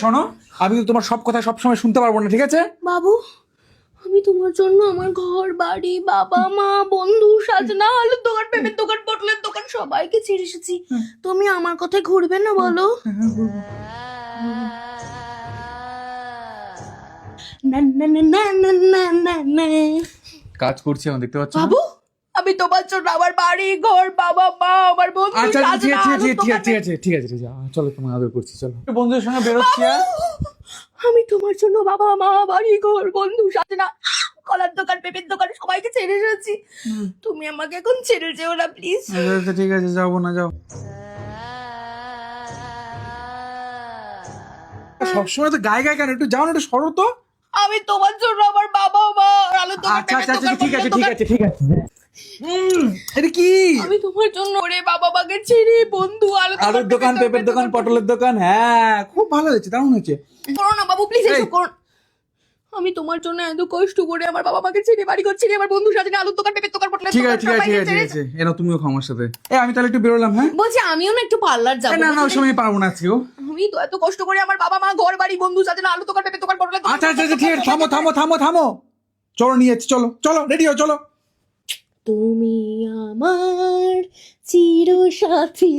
শোনো, আমি কিন্তু তোমার সব কথা সবসময় শুনতে পারবো না, ঠিক আছে? বাবু, আমি তোমার জন্য আমার ঘর বাড়ি বাবা মা বন্ধু সাজনা আলুর দোকান পেঁপের দোকান পটলের দোকান সবাইকে ছেড়ে এসেছি। তুমি আমার কথায় ঘুরবে না বলো? না না না না না না না না। কাজ করছি এখন, দেখতে পাচ্ছ না? বাবু, আমি তোমার জন্য আমার বাড়ি ঘর বাবা মা আমার বন্ধু আচ্ছা ঠিক সাজনা আছে ঠিক আলুর আছে ঠিক আছে ঠিক আছে ঠিক আছে চলো, তোমার আদর করছি, চলো একটু বন্ধুদের সঙ্গে বেরোচ্ছি। আর আমি তোমার জন্য বাবা মা বাড়ি ঘর বন্ধু সাজনা কলার দোকান পেঁপের দোকান সবাইকে ছেড়ে এসেছি। তুমি আমাকে এখন ছেড়ে যেও না প্লিজ। আচ্ছা ঠিক আছে, যাবো না, যাও। সবসময় তো গায়ে গায়ে কেন, একটু যাও না, একটু সরো তো। আমি তোমার জন্য আমার বাবা মা আলুর দোকান আচ্ছা আচ্ছা পেঁপের আচ্ছা ঠিক দোকান, আছে পটলের ঠিক দোকান। আছে ঠিক আছে। এটা কি? আমি তোমার জন্য ওরে বাবা মাকে ছেড়ে বন্ধু আলুর দোকান পেঁপের দোকান পটলের দোকান, হ্যাঁ খুব ভালো হয়েছে, দারুণ হয়েছে। করো না বাবু প্লিজ, এই। এসব করো না। আমি তোমার জন্য এত কষ্ট করে আমার বাবা মাকে ছেড়ে বাড়ি ঘর ছেড়ে আমার বন্ধু সাজনে আলুর দোকান পেঁপের দোকান পটলের ঠিক দোকান আছে ঠিক আছে ঠিক সবাইকে আছে ঠিক ছেড়ে আছে, এরা তুমিও খাও আমার সাথে। আমি তাহলে একটু বেরোলাম, হ্যাঁ? বলছি আমিও না একটু পার্লার যাবো। না না ওই সময় পারবো না আজকে। আমি তো এত কষ্ট করে আমার বাবা মা ঘর বাড়ি বন্ধু সাজনে আলুর দোকান পেঁপের দোকান পটলের দোকান। আচ্ছা আচ্ছা আচ্ছা ঠিক আছে, থামো থামো থামো থামো, চলো নিয়ে যাচ্ছি, চলো চলো রেডি হও, চলো। তুমি আমার চির সাথী।